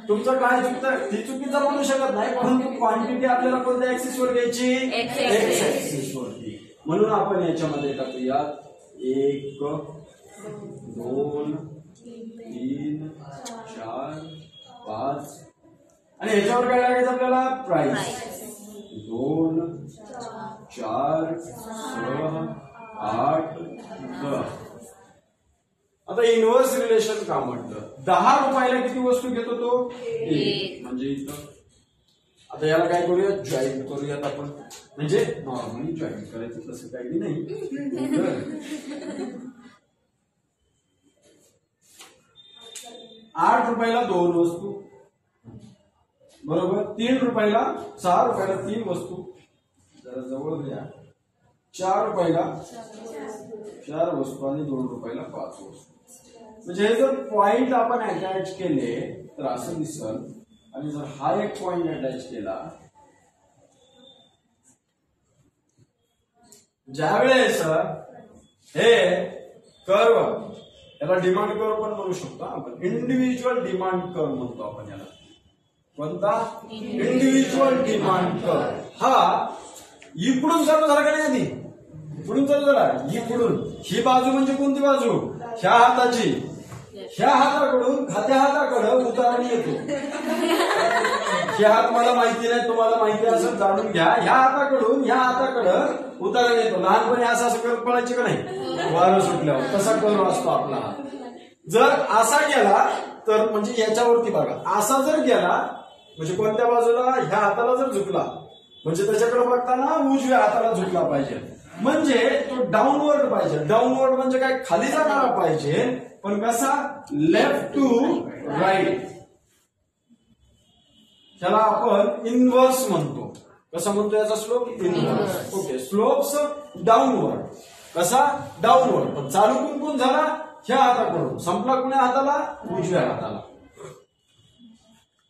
तुमचं काय चुकतं ती चुकीचं म्हणू शकत नाही. परंतु क्वांटिटी आपल्याला कोणत्या ऍक्सिस वर घ्यायची? एक्स ऍक्सिस वरती. म्हणून आपण याच्यामध्ये टाकूया 1, 2, 3, 4, 5. आणि ह्याच्यावर काय लागायचं आपल्याला? प्राइस. 2, 4, 6, 8, 10. आता इनव्हर्स रिलेशन का म्हटलं? 10 रुपयाला किती वस्तू घेतो तो? 1. म्हणजे इथं आता याला काय करूया? जॉईन करूयात आपण. म्हणजे नॉर्मली जॉईन करायचं, तसं काही नाही. 8 रुपयाला 2 वस्तू, बरोबर. 3 रुपयाला 6 रुपयाला 3 वस्तू. जरा जवळ घ्या. 4 रुपयाला 4 वस्तू आणि 2 रुपयाला 5 वस्तू. म्हणजे हे जर पॉइंट आपण अटॅच केले तर असं दिसल. आणि जर हा एक पॉइंट अटॅच केला, ज्या वेळेस हे कर्व याला डिमांड कर्व पण म्हणू शकतो आपण. इंडिव्हिज्युअल डिमांड कर्व म्हणतो आपण याला. कोणता? Individual demand curve. हा इकडून चालू झाला का नाही आधी? इकडून चालू झाला. इकडून ही बाजू म्हणजे कोणती बाजू? ह्या हाताची. ह्या हाताकडून खात्या हाताकडं उतारण येतो. हे हात मला माहिती नाही, तुम्हाला माहिती असं जाणून घ्या. ह्या हाताकडून ह्या हाताकडं उतारण येतो. लहानपणी असं असं करत पडायचे का नाही? वारं सुटल्यावर तसा कर्व असतो आपला. जर असा गेला तर म्हणजे याच्यावरती बघा, असा जर गेला म्हणजे कोणत्या बाजूला? ह्या हाताला जर झुकला म्हणजे त्याच्याकडे बघताना उजव्या हाताला झुकला पाहिजे. म्हणजे तो डाऊनवर्ड पाहिजे. डाऊनवर्ड म्हणजे काय? खाली जाणारा पाहिजे, पण कसा? Left to right. त्याला आपण इनव्हर्स म्हणतो. कसा म्हणतो याचा slope? Inverse. Okay. Slopes downward. कसा? डाऊनवर्ड. पण चालू कुंकून झाला ह्या हाताकडून, संपला कुण्या हाताला? उजव्या हाताला.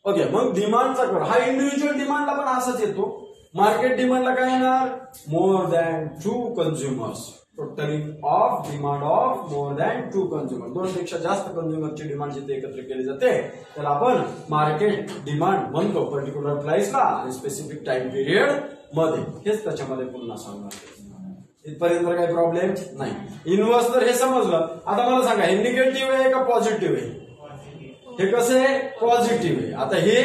ओके. मग डिमांडचा कर्व हा इंडिव्हिज्युअल डिमांडला पण असाच येतो. मार्केट डिमांडला काय येणार? More than 2 consumers. Totalling of demand of more than 2 consumer. 2 पेक्षा जास्त कन्झ्युमरची डिमांड जिथे एकत्र केली जाते त्याला आपण मार्केट डिमांड म्हणतो. पर्टिक्युलर प्राइसला आणि स्पेसिफिक टाइम पिरियड मध्ये. हेच त्याच्यामध्ये पुन्हा सांगणार. इथपर्यंत काही प्रॉब्लेम नाही. इनव्हर्स तर हे समजलं. आता मला सांगा हे निगेटिव्ह आहे का पॉझिटिव्ह आहे? हे कसं आहे? पॉझिटिव्ह आहे. आता हे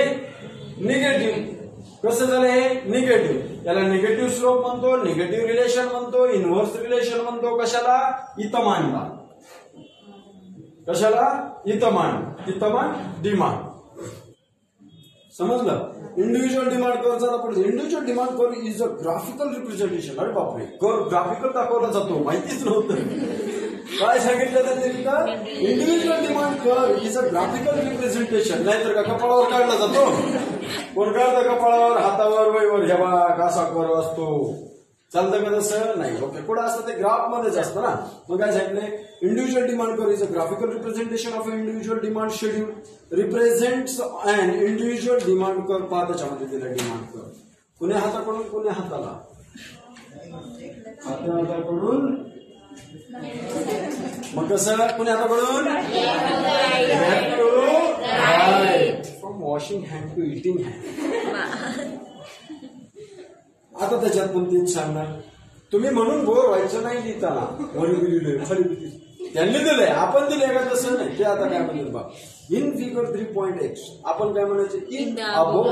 निगेटिव्ह कसं झालं? हे निगेटिव्ह. याला निगेटिव्ह स्लोप म्हणतो, निगेटिव्ह रिलेशन म्हणतो, इनव्हर्स रिलेशन म्हणतो. कशाला? इतमानला. कशाला? इतमान डिमांड. समजलं? इंडिव्हिज्युअल डिमांड कर्वचा आपण individual demand curve is a graphical representation. अरे बापरे, कर्व ग्राफिकल दाखवला जातो, माहितीच नव्हतं. काय सांगितलं त्यांनी तिथं? Individual demand curve is a graphical representation. नाहीतर का कपाळावर काढला जातो? कोण काढतं कपाळावर, हातावर, वहीवर? हे बा कसा कर्व असतो. चालतं का तसं? नाही. ओके. कुठं असतं ते? ग्राफ मध्येच असतं ना. मग काय सांगितलंय? Individual demand curve is a graphical representation of individual demand schedule. Represents and individual demand curve. पहा त्याच्यामध्ये दिलं डिमांड कर्व. कुण्या हाताकडून कुण्या हाताला? खात्या हाताकडून. मग कसं? कुण्या हाताकडून? Left to right. From washing hand to eating hand. आता त्याच्यात पण तीच सांगणार. तुम्ही म्हणून बोर व्हायचं नाही लिहिताना. वरी लिहिलंय, खाली त्यांनी दिलंय, आपण दिलंय का? तसं नाही. ते आता काय म्हणतात बा, इन फिगर 3.x आपण काय म्हणायचं? In above.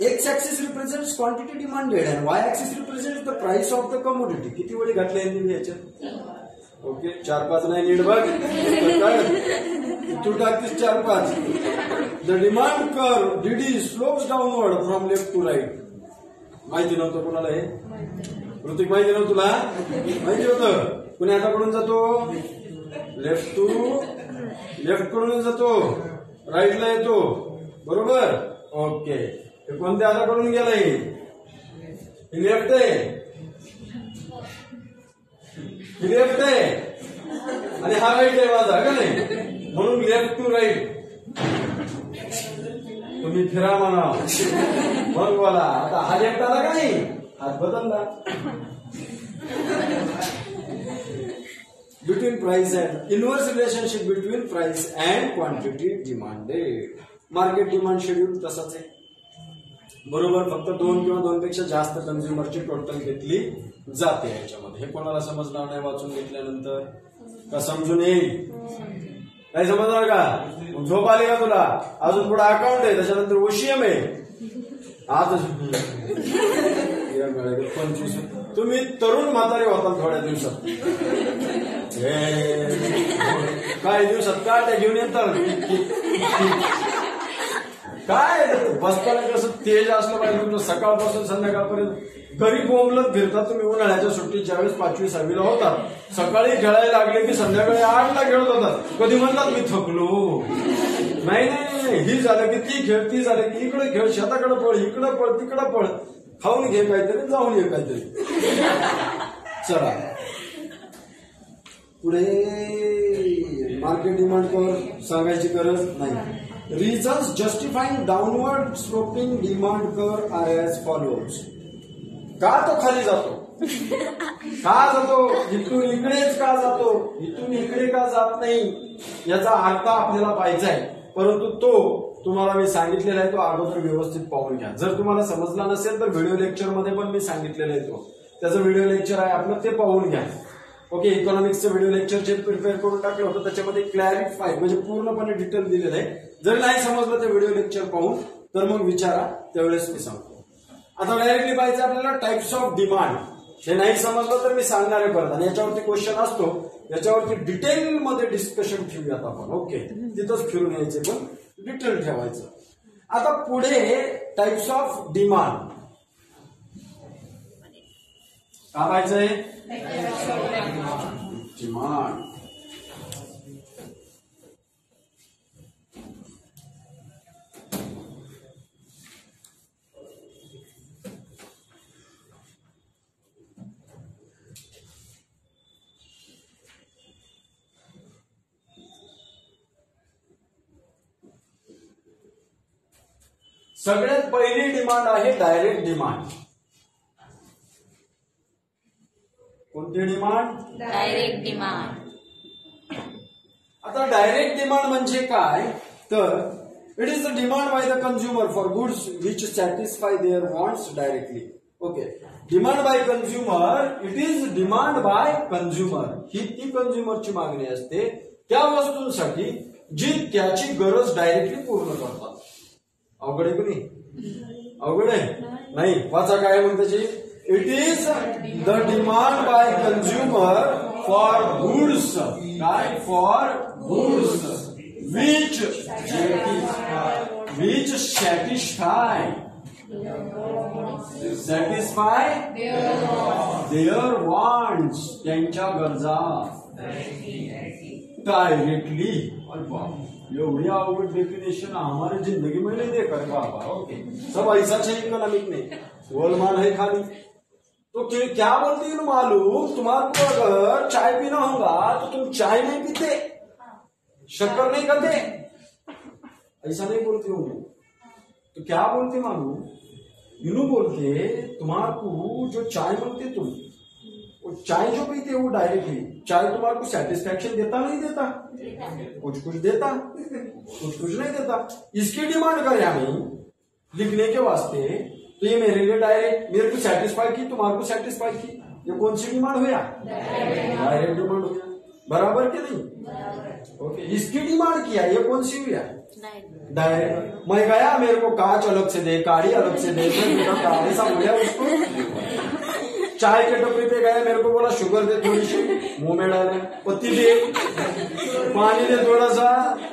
X axis represents quantity demanded and Y axis represents the price of the commodity. किती वडी घातले यांनी याच्यात? ओके. 4-5 नाही नीट बघ. तू टाकतीस 4-5. The demand curve DD slopes downward from left to right. माहिती नव्हतं कोणाला हे? ऋतिक माहिती नव्हतं तुला? माहिती होतं. कुणी हाताकडून जातो? लेफ्ट टू लेफ्ट कडून जातो, राईटला येतो. बरोबर. ओके. हे कोणत्या हाताकडून गेलंय? लेफ्ट आहे. लेफ्ट आहे आणि हा राईट आहे माझा का नाही? म्हणून लेफ्ट टू राईट. तुम्ही फिरा म्हणा मग बोला. आता हा लेफ्ट आला का नाही? हात बदलला. Between price and inverse relationship between price and quantity demanded. Market demand schedule तसाच आहे. बरोबर. फक्त 2 किंवा 2 पेक्षा जास्त कन्झ्युमरची टोटल घेतली जाते याच्यामध्ये. हे कोणाला समजणार नाही वाचून घेतल्यानंतर? का समजून येईल? काही समजणार का? झोप आली का तुला? अजून पुढे अकाउंट आहे, त्याच्यानंतर ओशीएम आहे. आता 25. तुम्ही तरुण म्हातारे होता थोड्या दिवसात. काही दिवसात काट्या घेऊन येतात. काय बसताना कसं तेज असलं पाहिजे तुमचं सकाळपासून संध्याकाळपर्यंत. घरी बोंबलत फिरतात तुम्ही उन्हाळ्याच्या सुट्टीत. ज्यावेळेस 5वी 6वीला होतात, सकाळी खेळायला लागले की संध्याकाळी 8ला खेळत होतात. कधी म्हणतात मी थकलो. नाही नाही, ही झालं की ती खेळ, ती झालं की इकडे खेळ, शेताकडे पळ, इकडे पळ, तिकडे पळ, खाऊन घे काहीतरी, जाऊन ये काहीतरी. चला पुढे. मार्केट डिमांड कर्व सांगायची गरज नाही. Reasons justifying downward sloping demand curve are as follows. का तो खाली जातो? का जातो, इथून इकडेच का जातो, इथून इकडे का जात नाही, याचा अर्थ आपल्याला पाहिजे आहे. परंतु तो तुम्हाला मी सांगितलेला आहे, तो अगोदर व्यवस्थित पाहून घ्या. जर तुम्हाला समजला नसेल तर व्हिडिओ लेक्चरमध्ये पण मी सांगितलेलं आहे, त्याचं व्हिडिओ लेक्चर आहे आपलं, ते पाहून घ्या. ओके, इकॉनॉमिक्सचं व्हिडिओ लेक्चर जे प्रिपेअर करून टाकलं होतं त्याच्यामध्ये क्लॅरिफाय म्हणजे पूर्णपणे डिटेल दिलेलं आहे. जर नाही समजलं तर व्हिडिओ लेक्चर पाहून तर मग विचारा, त्यावेळेस मी सांगतो. आता डायरेक्टली पाहिजे आपल्याला टाइप्स ऑफ डिमांड. हे नाही समजलं तर मी सांगणार आहे परत, आणि याच्यावरती क्वेश्चन असतो, याच्यावरती डिटेलमध्ये डिस्कशन ठेवूयात आपण. ओके, तिथंच फिरून यायचे पण डिटेल ठेवायचं. आता पुढे टाइप्स ऑफ डिमांड काय पाहिजे, डिमांड. सगळ्यात पहिली डिमांड आहे डायरेक्ट डिमांड. कोणती डिमांड, डायरेक्ट डिमांड. आता डायरेक्ट डिमांड म्हणजे काय तर it is the demand by the consumer for goods which satisfy their wants directly. Okay, demand by consumer, it is demand by consumer. ही ती कंझ्युमरची मागणी असते त्या वस्तूंसाठी जी त्याची गरज डायरेक्टली पूर्ण करतात. अवघड आहे की नाही, अवघड आहे नाही. वाचा काय म्हणते, it is the demand by consumer for goods, काय for goods which satisfy their wants, त्यांच्या गरजा डायरेक्टली. एवढी अवघड डेफिनेशन हमारी जिंदगी में नहीं देखा बाबा. ओके, सब ऐसा चाहिए इकोनॉमिक में, गोलमाल है खाली. तो क्या बोलती है मालूम, तुम्हारे को अगर चाय पीना होगा तो तुम चाय नहीं पीते, शक्कर नहीं खाते, ऐसा नहीं बोलती हूँ मैं. तो क्या बोलते मालूम, यूं बोलते तुम्हारे को जो चाय बोलते तुम, वो चाय जो पीते वो डायरेक्टली चाय तुम्हारे को सेटिस्फैक्शन देता नहीं देता, कुछ कुछ देता, कुछ कुछ नहीं देता. इसकी डिमांड करें हमें लिखने के वास्ते, तो ये मेरे लिए डायरेक्ट, मेरे को सेटिस्फाई की, तुम्हारे को सेटिस्फाई की. ये कौन सी डिमांड हुआ, डायरेक्ट डिमांड हो गया. बराबर के नहीं. ओके, इसकी डिमांड किया, ये कौन सी हुआ, डायरेक्ट. मैं गया, मेरे को कांच अलग से दे, काड़ी अलग से दे, ऐसा बोला उसको. चाय के टपरी पे गया, मेरे को बोला शुगर दे थोड़ी सी, मुंह में डाले, पत्ती दे, पानी दे थोड़ा सा,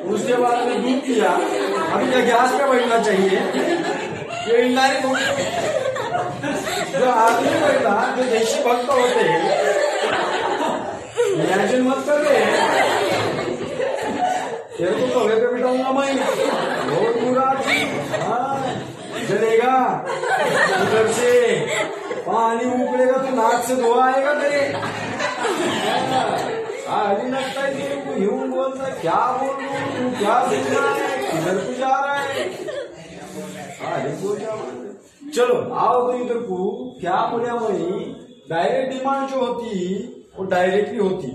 उसके बाद में दूध पिया. अभी क्या गैस पे बैठना चाहिए, ये इनडायरेक्ट जो आदमी बैठा, जो देशी भक्त होते, इमेजिन मत कर रहे, तेरे को तवे पे बिठाऊंगा मैं, बहुत बुरा. जलेगा उधर से पानी उबलेगा तो नाक से धुआं आएगा तेरे. अभी लगता है तेरे को यूं बोलता है, क्या बोल रहा हूं, तू क्या सीख रहा है, किधर को जा रहा है. चलो आओ तो इधर को. क्या बोलिया मैं, डायरेक्ट डिमांड जो होती वो डायरेक्टली होती.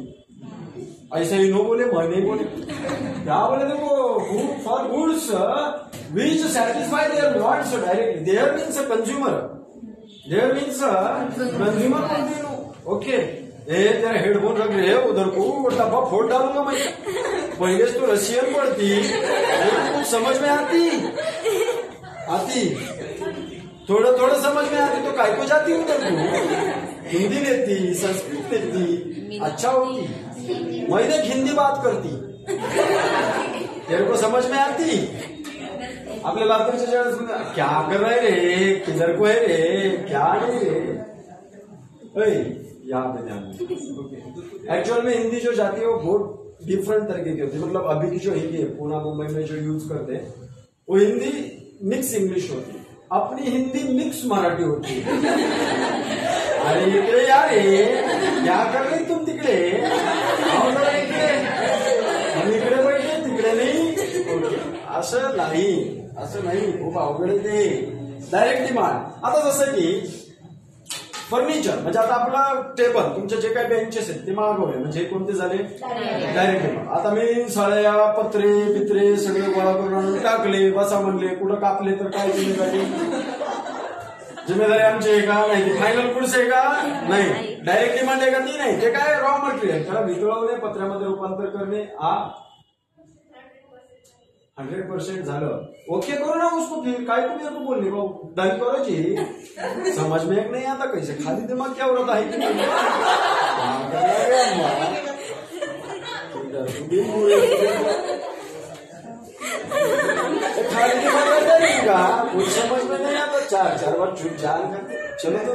ऐसा ही नो बोले, मैं नहीं बोले. क्या बोले देखो, for goods which satisfy their wants directly. Their means consumer, their means consumer बोलते हो. ओके, तेरा हेडफोन रख रहे हैं उधर को, वो डब्बा फोड़ डालूंगा मैं. पहले तो रशियन पढ़ती, कुछ समझ में आती, थोड़ा थोड़ा समझ में आती, तो काय को जाती उधर को. हिंदी लेती, संस्कृत लेती, अच्छा होती. मैं देख हिंदी बात करती, तेरे को समझ में आती. आपल्या लातूरच्या क्या कर रहे रे, किधर को है रे, क्या नहीं रे. यहाँ पे ध्यान. एक्चुअल में हिंदी जो जाती है वो बहुत डिफरेंट तरीके की होती है. मतलब अभी की जो हिंदी है पूना मुंबई में जो यूज करते हैं वो हिंदी मिक्स इंग्लिश होती है, अपनी हिंदी मिक्स मराठी होती है. अरे इकडे यार, क्या कर रही तुम तिकडे, इकडे बैठे तिकडे नाही. असं नाही, खूप अवघड आहे ते. Direct demand. आता जसं की फर्निचर म्हणजे आता आपला टेबल, तुमचे जे काही बेंचेस आहेत ते मागवले, म्हणजे कोणते झाले डायरेक्ट डिमांड. आता मी सळ्या पत्रे पित्रे सगळे गोळा करून आणून टाकले, बसा म्हणले, कुठं कापले तर काय जिम्मेदारी? जिम्मेदारी आमची आहे का? नाही. फायनल गुड्स आहे का? नाही. डायरेक्ट डिमांड आहे का? ती नाही. ते काय रॉ मटेरियल, त्याला वितळवणे, पत्र्यामध्ये रूपांतर करणे. 100% झालं. ओके करो ना उसको, फिर काय तुम्ही तो बोलले भाऊ दावी करोची समझ में एक नहीं आता कैसे खाली दिमाग क्या हो रहा है कि खाली दिमाग का कुछ समझ में नहीं आता. 4 बार चुप जान करते. चलो तो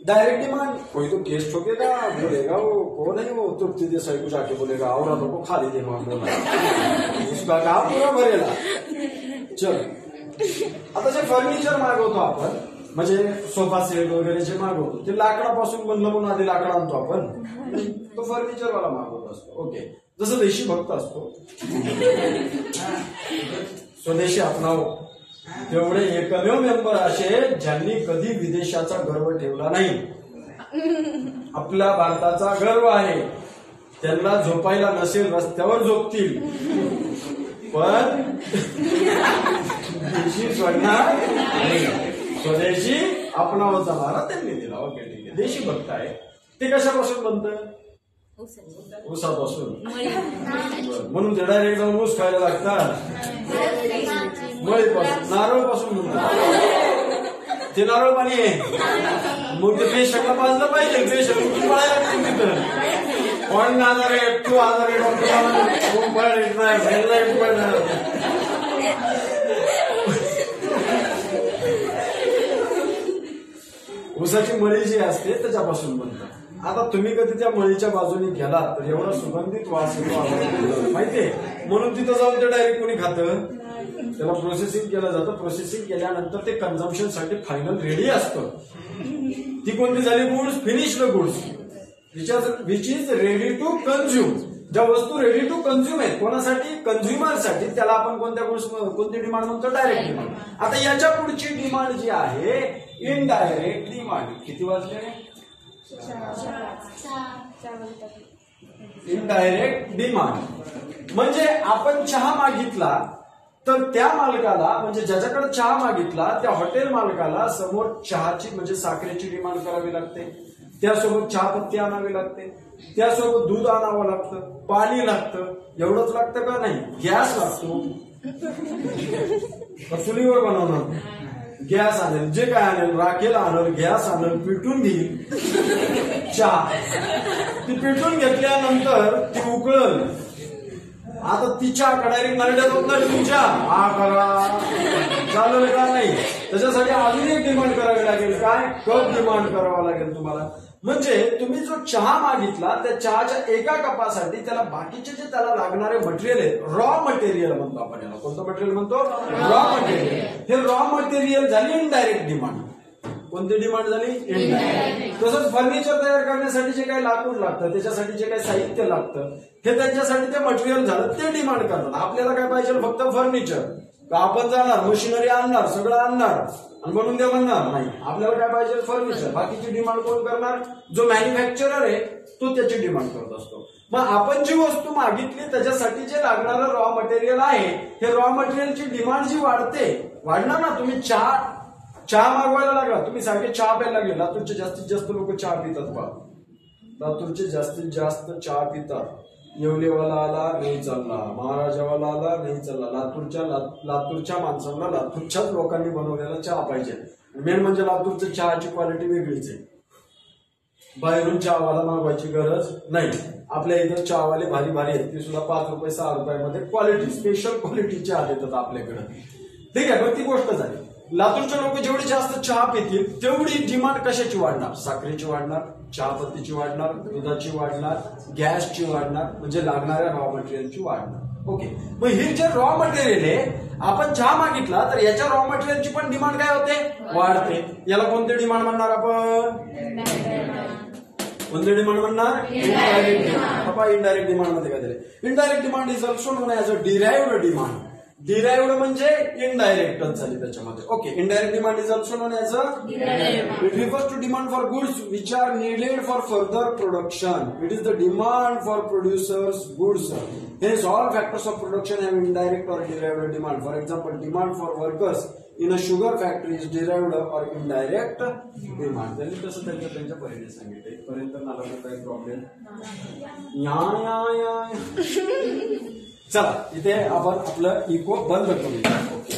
डायरेक्ट डिमांड, कोई तो केस ठोकेगा, बोलेगा वो कौन है वो तृप्ति देसाई को जाके बोलेगा औरतों को खाली डिमांड बोला, उसका काम पूरा भरेला. चल आता जे फर्निचर मागवतो आपण, म्हणजे सोफा सेट वगैरे जे मागवतो ते लाकडापासून बनलं म्हणून आधी लाकड आणतो आपण, तो फर्निचर वाला मागवत असतो. ओके, जसं देशी भक्त असतो, स्वदेशी अपनाव, तेवढे एकमेव मेंबर असे ज्यांनी कधी विदेशाचा गर्व ठेवला नाही. आपल्या भारताचा गर्व आहे. त्यांना झोपायला नसेल रस्त्यावर झोपतील, पण देशी सोडणार नाही. स्वदेशी अपनावाचा नारा त्यांनी दिला. ओके ठीक आहे. देशी भक्त आहे. ते कशापासून बनतं? ऊसापासून. म्हणून ते डायरेक्ट जाऊन ऊस खायला लागतात. मळीपासून, नारळपासून म्हणतात. ते नारळ पाणी आहे. मग ते पेशंटला पाजलं पाहिजे. पेशंट उठून पळायला लागतील तिथं. 1,000 2,000 ऊसाची मळी जी असते त्याच्यापासून बनतात. आता तुम्ही कधी त्या मळीच्या बाजूने गेलात तर एवढा सुगंधित वास येतो माहितीये, म्हणून तिथं जाऊन ते डायरेक्ट कोणी खातं, त्याला प्रोसेसिंग केलं जातं. प्रोसेसिंग केल्यानंतर ते कन्झम्पशन साठी फायनल रेडी असतं. ती कोणती झाली? Goods, finished goods, which is ready to consume. ज्या वस्तू रेडी टू कन्झ्युम आहेत, कोणासाठी? कन्झ्युमरसाठी. त्याला आपण कोणत्या गुड्स, कोणती डिमांड म्हणतो? Direct demand. आता याच्या पुढची डिमांड जी आहे इनडायरेक्ट डिमांड. किती वाजले? इनडायरेक्ट डिमांड म्हणजे आपण चहा मागितला तर त्या मालकाला, म्हणजे ज्याच्याकडे चहा मागितला त्या हॉटेल मालकाला समोर चहाची म्हणजे साखरेची डिमांड करावी लागते, त्यासोबत चहापत्ती आणावी लागते, त्यासोबत दूध आणावं लागतं, पाणी लागतं. एवढंच लागतं का? नाही. गॅस लागतो. चुलीवर बनवणार, गॅस आणेल, जे काय आणेल, राखेल आणेल, गॅस आणेल, पिटून घेईल चहा. ती पिटून घेतल्यानंतर ती उकळल. आता तिच्या डायरेक्ट नरड्यात होत नाही तुमच्या, हा करा चालेल का? नाही. त्याच्यासाठी अजून एक डिमांड करावी लागेल. काय? कप डिमांड करावा लागेल तुम्हाला. म्हणजे तुम्ही जो चहा मागितला त्या चहाच्या एका कपासाठी त्याला बाकीचे जे त्याला लागणारे मटेरियल आहे, रॉ मटेरियल म्हणतो आपण याला. कोणतं मटेरियल म्हणतो? Raw material. हे रॉ मटेरियल झाली इनडायरेक्ट डिमांड. कोणती डिमांड झाली? इनडायरेक्ट. तसंच फर्निचर तयार करण्यासाठी जे काही लाकूड लागतं, त्याच्यासाठी जे काही साहित्य लागतं, हे त्यांच्यासाठी ते मटेरियल झालं, ते डिमांड करतात. आपल्याला काय पाहिजे? फक्त फर्निचर. आपण जाणार, मशिनरी आणणार, सगळं आणणार आणि बनवून द्या म्हणणार नाही. आपल्याला काय पाहिजे? फर्निचर. बाकीची डिमांड कोण करणार? जो मॅन्युफॅक्चरर आहे तो त्याची डिमांड करत असतो. मग आपण जी वस्तू मागितली त्याच्यासाठी जे लागणारं रॉ मटेरियल आहे, हे रॉ मटेरियलची डिमांड जी वाढणार ना. तुम्ही चहा मागवायला लागला, तुम्ही सारखे चहा प्यायला लागले. लातूरचे जास्तीत जास्त लोक चहा पितात बा. लातूरचे जास्तीत जास्त चहा पितात. येवलेवाला आला नाही चालला, महाराजावाला आला नाही चालला. लातूरच्या माणसांना लातूरच्याच लोकांनी बनवलेला चहा पाहिजे. मेन म्हणजे लातूरच्या चहाची क्वालिटी वेगळीच आहे. बाहेरून चहावाला मागवायची गरज नाही. आपल्या इथं चहावाले भारी भारी आहेत, ती सुद्धा 5 रुपये 6 रुपयामध्ये क्वालिटी, स्पेशल क्वालिटी चहा देतात आपल्याकडे. ठीक आहे, पण ती गोष्ट झाली. लातूरचे लोक जेवढी जास्त चहा पितील तेवढी डिमांड कशाची वाढणार? साखरेची वाढणार, चहापत्तीची वाढणार, दुधाची वाढणार, गॅसची वाढणार, म्हणजे लागणाऱ्या रॉ मटेरियलची वाढणार. ओके, मग हे जे रॉ मटेरियल आहे, आपण चहा मागितला तर याच्या रॉ मटेरियलची पण डिमांड काय होते? वाढते. याला कोणती डिमांड म्हणणार आपण? कोणती डिमांड म्हणणार? Indirect demand. इनडायरेक्ट डिमांड मध्ये काय दिले? Indirect demand is also known as a derived demand. Derived म्हणजे इनडायरेक्टच झाली त्याच्यामध्ये. Okay, indirect demand is also known as a it refers to demand for goods which are needed for further production. It is the demand for producers goods. Hence, all factors of production have indirect or derived demand. For example, demand for workers in a sugar factory is derived or indirect demand. त्यांनी तसं त्यांच्या परीने सांगितलं. इथपर्यंत मला काही problem या चला, इथे आपण आपलं इको बंद करूया. ओके.